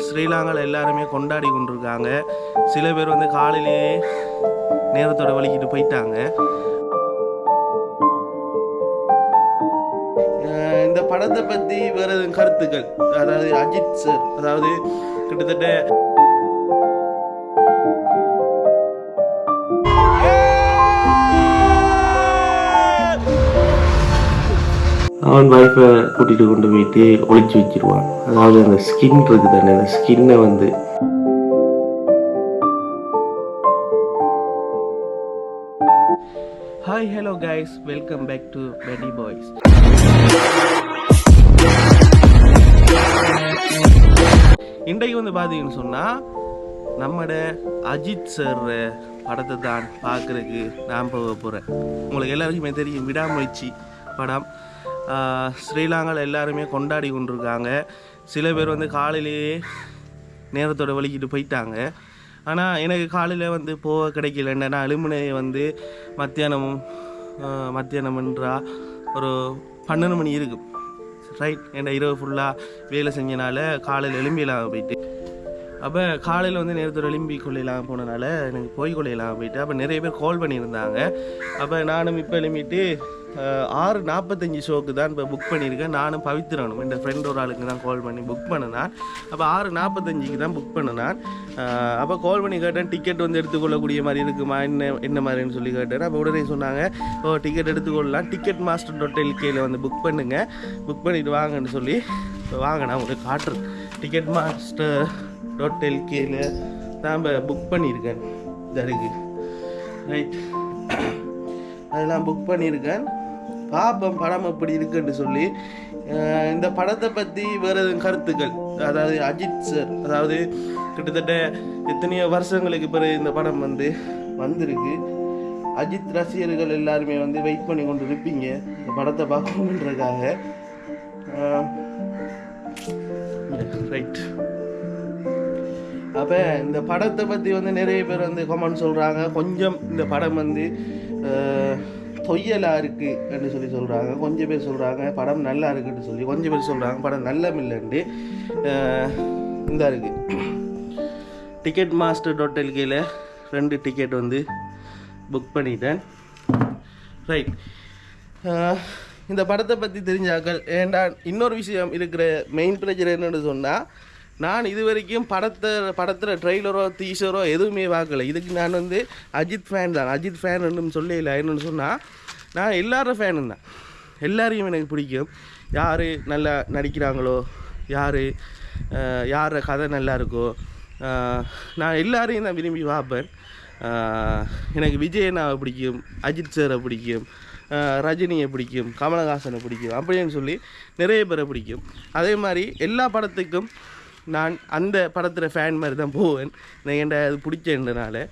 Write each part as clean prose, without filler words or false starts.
ஸ்ரீலங்காவில் எல்லாருமே கொண்டாடி கொண்டிருக்காங்க. சில பேர் வந்து காலையிலேயே நேரத்தோட வலிக்கிட்டு போயிட்டாங்க. இந்த படத்தை பற்றி வேறு எதுவும் கருத்துக்கள், அதாவது அஜித் சார், அதாவது கிட்டத்தட்ட அவன் வைஃபை கூட்டிகிட்டு கொண்டு போயிட்டு ஒழிச்சு வச்சிருவான். அதாவது அந்த ஸ்கின் இருக்குது தானே, அந்த ஸ்கின்னை வந்து hi hello guys, welcome back to petty boys. இன்றைக்கு வந்து பார்த்தீங்கன்னு சொன்னால் நம்மட அஜித் சார் படத்தை தான் பார்க்குறதுக்கு நான் போக போகிறேன். உங்களுக்கு எல்லாருக்குமே தெரியும், விடாமுயற்சி படம் ஸ்ரீலங்காவில் எல்லாருமே கொண்டாடி கொண்டிருக்காங்க. சில பேர் வந்து காலையிலேயே நேரத்தோட வலிக்கிட்டு போயிட்டாங்க. ஆனால் எனக்கு காலையில் வந்து போக கிடைக்கலன்னா, நான் அலுமினியை வந்து மத்தியானம்ன்றா ஒரு 12 மணி இருக்கும், ரைட். ஏன்னா இரவு ஃபுல்லாக வேலை செஞ்சனால காலையில் எலும்பியெல்லாம் போயிட்டு, அப்போ காலையில் வந்து நேரத்தோட எலும்பி கொள்ளையெல்லாம் போனனால எனக்கு போய் கொள்ளையெல்லாம் போயிட்டு, அப்போ நிறைய பேர் கால் பண்ணியிருந்தாங்க. அப்போ நானும் இப்போ எலும்பிட்டு 6:45 ஷோக்கு தான் இப்போ புக் பண்ணியிருக்கேன். நானும் பவித்ரனும் என் ஃப்ரெண்ட் ஒரு ஆளுக்கு தான் கால் பண்ணி புக் பண்ணினான். அப்போ 6:45க்கு தான் புக் பண்ணினான். அப்போ கால் பண்ணி கேட்டேன், டிக்கெட் வந்து எடுத்துக்கொள்ளக்கூடிய மாதிரி இருக்குமா, என்ன மாதிரின்னு சொல்லி கேட்டேன். அப்போ உடனே சொன்னாங்க, டிக்கெட் எடுத்துக்கொள்ளலாம், டிக்கெட் மாஸ்டர் .lkல வந்து புக் பண்ணுங்கள், புக் பண்ணிவிட்டு வாங்கன்னு சொல்லி. இப்போ வாங்க நான் உங்களுக்கு காட்டுறேன். டிக்கெட் மாஸ்டர் .lkல தான் இப்போ புக் பண்ணியிருக்கேன். இதற்கு ரைட், அதெல்லாம் புக் பண்ணியிருக்கேன். பாப்பம் படம் எப்படி இருக்குன்னு சொல்லி. இந்த படத்தை பற்றி வேறு எதுவும் கருத்துக்கள், அதாவது அஜித் சார், அதாவது கிட்டத்தட்ட எத்தனையோ வருஷங்களுக்கு பிறகு இந்த படம் வந்திருக்கு. அஜித் ரசிகர்கள் எல்லாருமே வந்து வெயிட் பண்ணி கொண்டு இருப்பீங்க இந்த படத்தை பார்க்கணுன்றதுக்காக, ரைட். அப்போ இந்த படத்தை பற்றி வந்து நிறைய பேர் வந்து கமெண்ட் சொல்கிறாங்க, கொஞ்சம் இந்த படம் வந்து தொய்யலாக இருக்குன்னு சொல்லி சொல்கிறாங்க. கொஞ்சம் பேர் சொல்கிறாங்க படம் நல்லா இருக்குன்னு சொல்லி, கொஞ்சம் பேர் சொல்கிறாங்க படம் நல்ல இல்லைன்ட்டு. இந்த இருக்குது டிக்கெட் மாஸ்டர் .lkல 2 டிக்கெட் வந்து புக் பண்ணிட்டேன், ரைட். இந்த படத்தை பற்றி தெரிஞ்சாக்கள். ஏன்டா இன்னொரு விஷயம் இருக்கிற மெயின் பிரச்சனை என்னென்னு சொன்னால், நான் இது வரைக்கும் படத்தில் ட்ரெய்லரோ டீசரோ எதுவுமே பார்க்கல. இதுக்கு நான் வந்து அஜித் ஃபேன் தான். அஜித் ஃபேன் சொல்லல. என்னென்னு சொன்னால், நான் எல்லாரும் ஃபேனு தான். எல்லாரையும் எனக்கு பிடிக்கும். யார் நல்லா நடிக்கிறாங்களோ, யார் கதை நல்லா இருக்கோ, நான் எல்லாரையும் தான் விரும்பி பார்ப்பேன். எனக்கு விஜயண்ணாவை பிடிக்கும், அஜித் சாரை பிடிக்கும், ரஜினியை பிடிக்கும், கமலஹாசனை பிடிக்கும், அப்படின்னு சொல்லி நிறைய பேரை பிடிக்கும். அதே மாதிரி எல்லா படத்துக்கும் நான் அந்த படத்தில் ஃபேன் மாதிரி தான் போவேன். ஏன்டா அது பிடிச்சதுனால.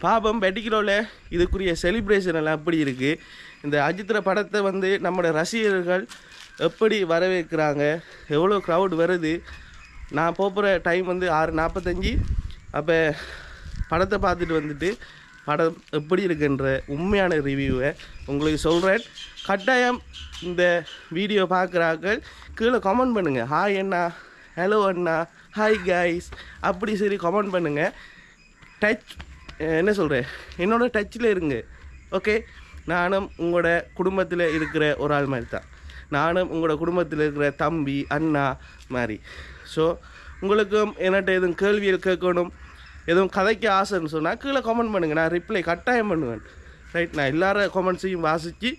பாபம் பெட்டிக்கிலோவில் இதுக்குரிய செலிப்ரேஷன் எல்லாம் எப்படி இருக்குது, இந்த அஜித்திர படத்தை வந்து நம்மளோட ரசிகர்கள் எப்படி வரவேற்கிறாங்க, எவ்வளோ க்ரௌட் வருது. நான் போகிற டைம் வந்து 6:45. அப்போ படத்தை பார்த்துட்டு வந்துட்டு படம் எப்படி இருக்குன்ற உண்மையான ரிவ்யூவை உங்களுக்கு சொல்கிறேன். கட்டாயம் இந்த வீடியோ பார்க்குறாக்கள் கீழே கமெண்ட் பண்ணுங்கள். ஹாய் அண்ணா, ஹலோ அண்ணா, ஹாய் கைஸ், அப்படி சரி கமெண்ட் பண்ணுங்கள். என்ன சொல்கிறேன், என்னோட டச்சில் இருங்க, ஓகே. நானும் உங்களோட குடும்பத்தில் இருக்கிற ஒரு ஆள் மாதிரி தான். நானும் உங்களோட குடும்பத்தில் இருக்கிற தம்பி அண்ணா மாதிரி. ஸோ உங்களுக்கும் என்கிட்ட எதுவும் கேள்விகள் கேட்கணும், எதுவும் கதைக்க ஆசைன்னு சொன்னால் கீழே கமெண்ட் பண்ணுங்கள், நான் ரிப்ளை கட்டாயம் பண்ணுவேன், ரைட். நான் எல்லார கமெண்ட்ஸையும் வாசித்து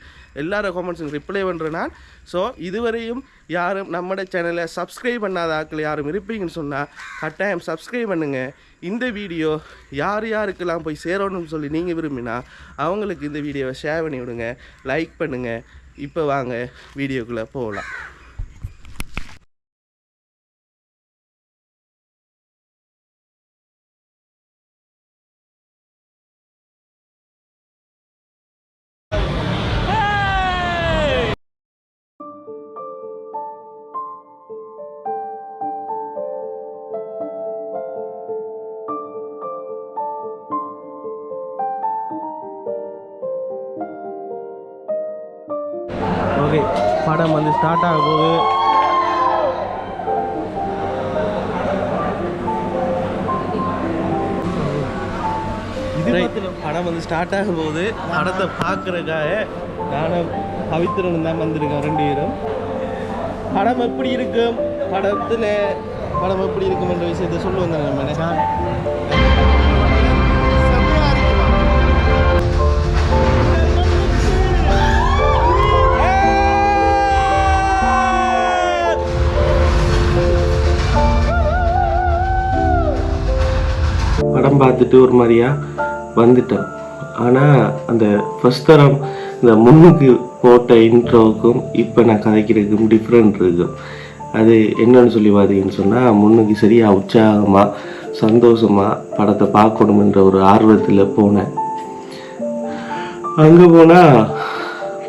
எல்லார கமெண்ட்ஸும் ரிப்ளை பண்ணுறேன் நான். ஸோ இதுவரையும் யாரும் நம்மளோட சேனலை சப்ஸ்கிரைப் பண்ணாத ஆட்கள் யாரும் இருப்பீங்கன்னு சொன்னால் கட்டாயம் சப்ஸ்கிரைப் பண்ணுங்கள். இந்த வீடியோ யாருக்கெல்லாம் போய் சேரணும்னு சொல்லி நீங்கள் விரும்பினா அவங்களுக்கு இந்த வீடியோவை ஷேர் பண்ணி விடுங்க, லைக் பண்ணுங்கள். இப்போ வாங்க வீடியோக்குள்ளே போகலாம். ஓகே, படம் வந்து ஸ்டார்ட் ஆக போகுது. படம் வந்து ஸ்டார்ட் ஆகும் போது படத்தை பார்க்குறதுக்காக நானும் பவித்திரனும் தான் வந்திருக்கோம் 2 பேரும். படம் எப்படி இருக்கும், படம் எப்படி இருக்கும்ன்ற விஷயத்த சொல்லுவோம் தானே நம்ம. படம் பார்த்துட்டு ஒரு மாதிரியா வந்துட்டேன். ஆனால் அந்த ஃபர்ஸ்ட் தரம் இந்த முன்னுக்கு போட்ட இன்ட்ரோவுக்கும் இப்போ நான் கதைக்கிறதுக்கும் டிஃப்ரெண்ட் இருக்கும். அது என்னன்னு சொல்லி பார்த்தீங்கன்னு சொன்னால், முன்னுக்கு சரியாக உற்சாகமாக சந்தோஷமாக படத்தை பார்க்கணுமென்ற ஒரு ஆர்வத்தில் போனேன். அங்கே போனால்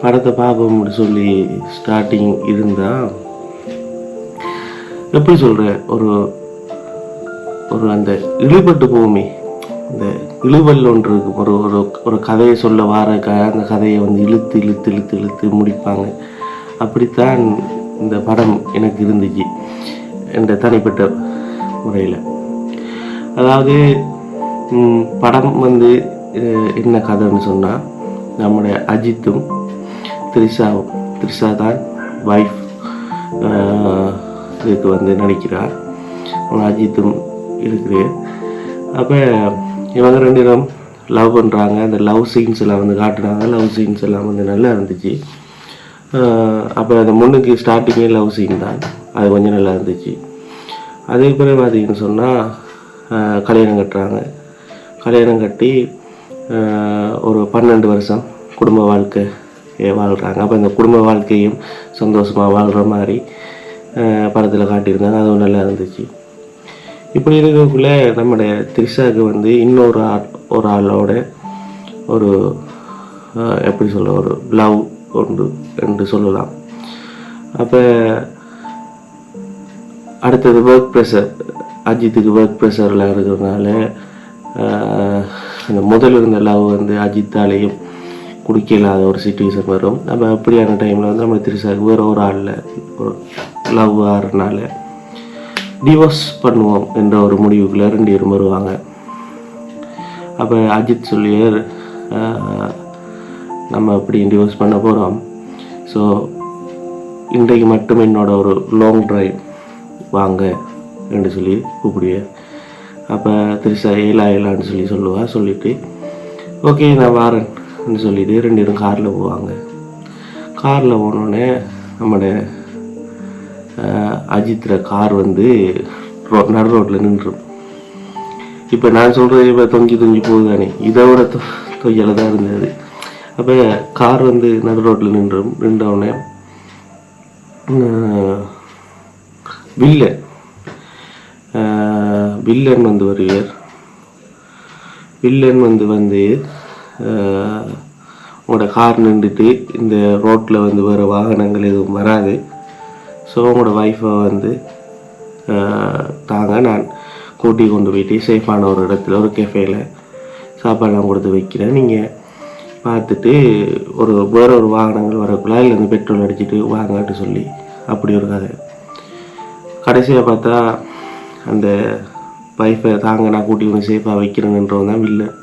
படத்தை பார்ப்போம்னு சொல்லி ஸ்டார்டிங் இருந்தால் எப்படி சொல்கிற ஒரு ஒரு அந்த இழுபட்டு போகுமே, இந்த இழுவல் ஒன்று இருக்கும். ஒரு ஒரு ஒரு கதையை சொல்ல வாரக்காக அந்த கதையை வந்து இழுத்து இழுத்து இழுத்து இழுத்து முடிப்பாங்க. அப்படித்தான் இந்த படம் எனக்கு இருந்துச்சு என்ற தனிப்பட்ட முறையில். அதாவது படம் வந்து என்ன கதைன்னு சொன்னால், நம்முடைய அஜித்தும் த்ரிஷாவும், த்ரிஷா தான் வைஃப் இதுக்கு வந்து நடிக்கிறார், அஜித்தும் இருக்குது. அப்போ இவங்க 2 பேரும் லவ் பண்ணுறாங்க. அந்த லவ் சீன்ஸ் எல்லாம் வந்து காட்டுனாங்க. லவ் சீன்ஸ் எல்லாம் வந்து நல்லா இருந்துச்சு. அப்போ அந்த முன்னுக்கு ஸ்டார்டிங்கே லவ் சீன் தான், அது கொஞ்சம் நல்லா இருந்துச்சு. அதே பிறகு பார்த்தீங்கன்னு சொன்னால் கல்யாணம் கட்டுறாங்க. கல்யாணம் கட்டி ஒரு 12 வருஷம் குடும்ப வாழ்க்கை வாழ்கிறாங்க. அப்போ அந்த குடும்ப வாழ்க்கையும் சந்தோஷமாக வாழ்கிற மாதிரி படத்தில் காட்டியிருந்தாங்க. அதுவும் நல்லா இருந்துச்சு. இப்படி இருக்கக்குள்ள நம்முடைய த்ரிஷாவுக்கு வந்து இன்னொரு ஆளோட ஒரு எப்படி சொல்ல ஒரு லவ் உண்டு என்று சொல்லலாம். அப்போ அடுத்தது ஒர்க் ப்ரெஷர், அஜித்துக்கு ஒர்க் ப்ரெஷரில் இருக்கிறதுனால அந்த முதல் இருந்த லவ் வந்து அஜித்தாலேயும் குடிக்கலாத ஒரு சிச்சுவேஷன் வரும். நம்ம அப்படியான டைமில் வந்து நம்ம த்ரிஷாவுக்கு வேறு ஒரு ஆளில் ஒரு லவ் ஆகிறதுனால டிவோர்ஸ் பண்ணுவோம் என்ற ஒரு முடிவுக்குள்ளே 2 பேரும் வருவாங்க. அப்போ அஜித் சொல்லியார், நம்ம அப்படி டிவோர்ஸ் பண்ண போகிறோம், ஸோ இன்றைக்கு மட்டும் என்னோட ஒரு லாங் ட்ரைவ் வாங்க என்று சொல்லி கூப்பிடுவார். அப்போ த்ரிஷா ஏலான்னு சொல்லி சொல்லுவாள். சொல்லிவிட்டு ஓகே நான் வாரேன்னு சொல்லிவிட்டு 2 பேரும் காரில் போவாங்க. காரில் போனோடனே நம்முடைய அஜித்ர கார் வந்து நடு ரோட்டில் நின்றும். இப்போ நான் சொல்கிறது இப்போ தொங்கி போகுது தானே, இதை விட தொய்யலை தான் இருந்தது. அப்போ கார் வந்து நடு ரோட்டில் நின்றவுடனே வில்லன் வந்து வருவார். வில்லன் வந்து உங்களோட கார் நின்றுட்டு இந்த ரோட்டில் வந்து வேறு வாகனங்கள் எதுவும் வராது, ஸோ உங்களோட ஒய்ஃபை வந்து தாங்க, நான் கூட்டி கொண்டு போயிட்டு சேஃபான ஒரு இடத்துல ஒரு கெஃபேல சாப்பாடெலாம் கொடுத்து வைக்கிறேன், நீங்கள் பார்த்துட்டு வேறு ஒரு வாகனங்கள் வரக்குள்ளே இல்லை இந்த பெட்ரோல் அடிச்சுட்டு வாங்கட்டு சொல்லி அப்படி ஒரு கதை. கடைசியாக பார்த்தா அந்த ஒய்ஃபை தாங்க நான் கூட்டி கொண்டு சேஃபாக வைக்கிறேன்ன்றவன் தான் வில்லன்.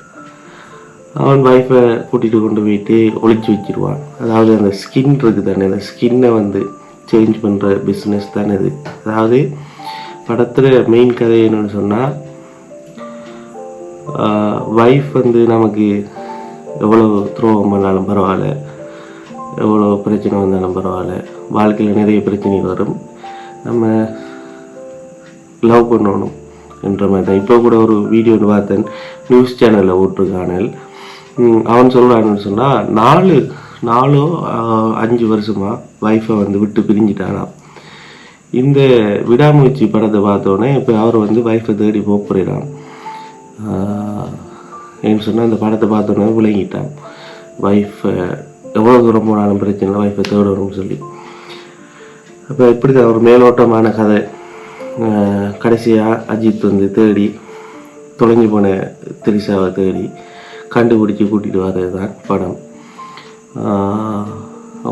அவன் ஒய்ஃபை கூட்டிகிட்டு கொண்டு போயிட்டு ஒழிச்சு வச்சிருவான். அதாவது அந்த ஸ்கின் இருக்குது தானே, அந்த ஸ்கின்னை வந்து சேஞ்ச் பண்ணுற பிஸ்னஸ் தானே இது. அதாவது படத்தில் மெயின் கதை என்னன்னு சொன்னால், ஒய்ஃப் வந்து நமக்கு எவ்வளோ துரோகம் பண்ணாலும் பரவாயில்ல, எவ்வளோ பிரச்சனை வந்தாலும் பரவாயில்ல, வாழ்க்கையில் நிறைய பிரச்சனை வரும், நம்ம லவ் பண்ணணும் என்ற மாதிரி தான். இப்போ கூட ஒரு வீடியோ பார்த்தேன், நியூஸ் சேனலில் ஓட்டுருக்கானல். அவன் சொல்கிறான்னு சொன்னால் 4-5 வருஷமாக ஒய்ஃபை வந்து விட்டு பிரிஞ்சிட்டானாம். இந்த விடாமுயற்சி படத்தை பார்த்தோன்னே இப்போ அவர் வந்து ஒய்ஃபை தேடி போகிறான். ஏன்னு சொன்னால் அந்த படத்தை பார்த்தோன்னே விளங்கிட்டான், ஒய்ஃபை எவ்வளோ தூரம் போனாலும் பிரச்சனை ஒய்ஃபை தேடணும்னு சொல்லி. அப்போ இப்படி தான் ஒரு மேலோட்டமான கதை. கடைசியாக அஜித் வந்து தேடி தொலைஞ்சு போன த்ரிஷாவை தேடி கண்டுபிடிச்சி கூட்டிகிட்டு வர்றது தான் படம்.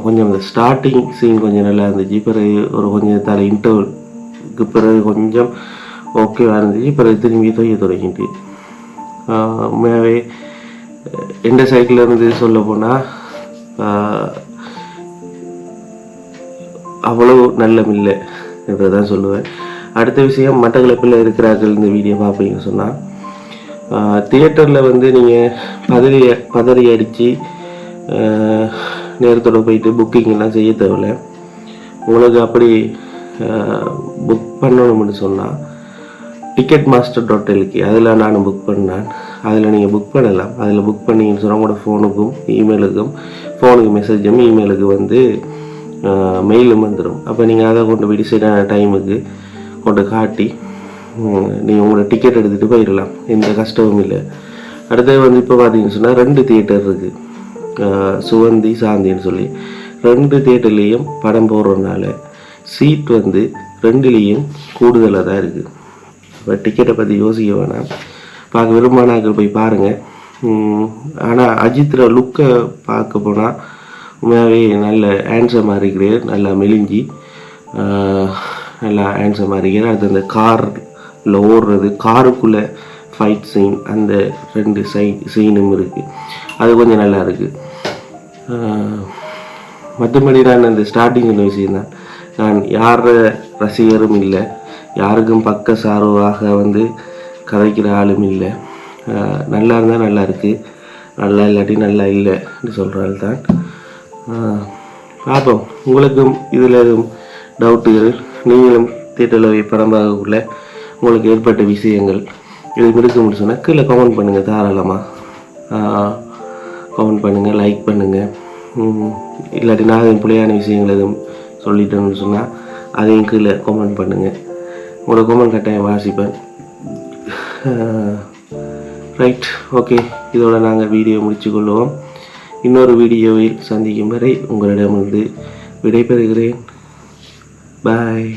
கொஞ்சம் இந்த ஸ்டார்டிங் சீன் கொஞ்சம் நல்லா இருந்துச்சு. பிறகு ஒரு கொஞ்சம் தலை இன்டர்வலுக்கு பிறகு கொஞ்சம் ஓகேவாக இருந்துச்சு. பிறகு திரும்பி தொடங்கிட்டு உண்மையாகவே எந்த சைக்கிள் இருந்து சொல்ல போனால் அவ்வளோ நல்லமில்லை என்றதான் சொல்லுவேன். அடுத்த விஷயம், மட்டக்களப்பில் இருக்கிறார்கள் இந்த வீடியோ பார்ப்பீங்கன்னு சொன்னால், தியேட்டரில் வந்து நீங்கள் பதறி அடித்து நேரத்தோடு போயிட்டு புக்கிங்லாம் செய்ய தேவையில்லை. உங்களுக்கு அப்படி புக் பண்ணணும்னு சொன்னால் ticketmaster.lk அதில் நான் புக் பண்ணேன். அதில் நீங்கள் புக் பண்ணலாம். அதில் புக் பண்ணிங்கன்னு சொன்னால் உங்களோட ஃபோனுக்கும் இமெயிலுக்கும், ஃபோனுக்கு மெசேஜும் இமெயிலுக்கு வந்து மெயிலும் வந்துடும். அப்போ நீங்கள் அதை கொண்டு போய் சரியான டைமுக்கு கொண்டு காட்டி நீங்கள் உங்களோட டிக்கெட் எடுத்துகிட்டு போயிடலாம். எந்த கஷ்டமும் இல்லை. அடுத்தது வந்து இப்போ பார்த்தீங்கன்னு சொன்னால் 2 தியேட்டர் இருக்குது, சுவந்தி சாந்தின்னு சொல்லி. 2 தியேட்டர்லேயும் படம் போடுறதுனால சீட் வந்து 2லேயும் கூடுதலாக தான் இருக்குது. இப்போ டிக்கெட்டை பற்றி யோசிக்க வேணாம். பார்க்க விரும்பானாக்கள் போய் பாருங்கள். ஆனால் அஜித்ர லுக்கை பார்க்க போனால் உண்மையாகவே நல்ல ஹேண்ட்ஸமாக இருக்கிறார், நல்லா மெலிஞ்சி நல்லா ஹேண்ட்ஸமாக இருக்கிறார். அது அந்த காரில் ஓடுறது, காருக்குள்ளே ஃபைட் சீன், அந்த 2 சீனும் இருக்குது. அது கொஞ்சம் நல்லா இருக்குது. மற்றபடி நான் அந்த ஸ்டார்டிங் சொன்ன விஷயம்தான், நான் யார ரசிகரும் இல்லை, யாருக்கும் பக்க சார்பாக வந்து கதைக்கிற ஆளும் இல்லை. நல்லா இருந்தால் நல்லா இருக்குது, நல்லா இல்லாட்டி நல்லா இல்லைன்னு சொல்கிறாள் தான். பார்ப்போம். உங்களுக்கும் இதில் எதுவும் டவுட்டுகள், நீங்களும் தியேட்டரில் படம் பார்க்கக்குள்ள உங்களுக்கு ஏற்பட்ட விஷயங்கள் இது இருக்குன்னு சொன்னால் கீழே கமெண்ட் பண்ணுங்கள். தாராளமாக கமெண்ட் பண்ணுங்கள், லைக் பண்ணுங்கள். இல்லாட்டி நான் பிள்ளையான விஷயங்கள் எதுவும் சொல்லிட்டேன்னு சொன்னால் அதையும் கீழே கமெண்ட் பண்ணுங்கள். உங்களோட கமெண்ட் கட்டாயம் வாசிப்பேன். Right, okay. இதோட நாங்கள் வீடியோ முடிச்சுக்கொள்வோம். இன்னொரு வீடியோவில் சந்திக்கும் வரை உங்களிடமிருந்து விடைபெறுகிறேன். பாய்.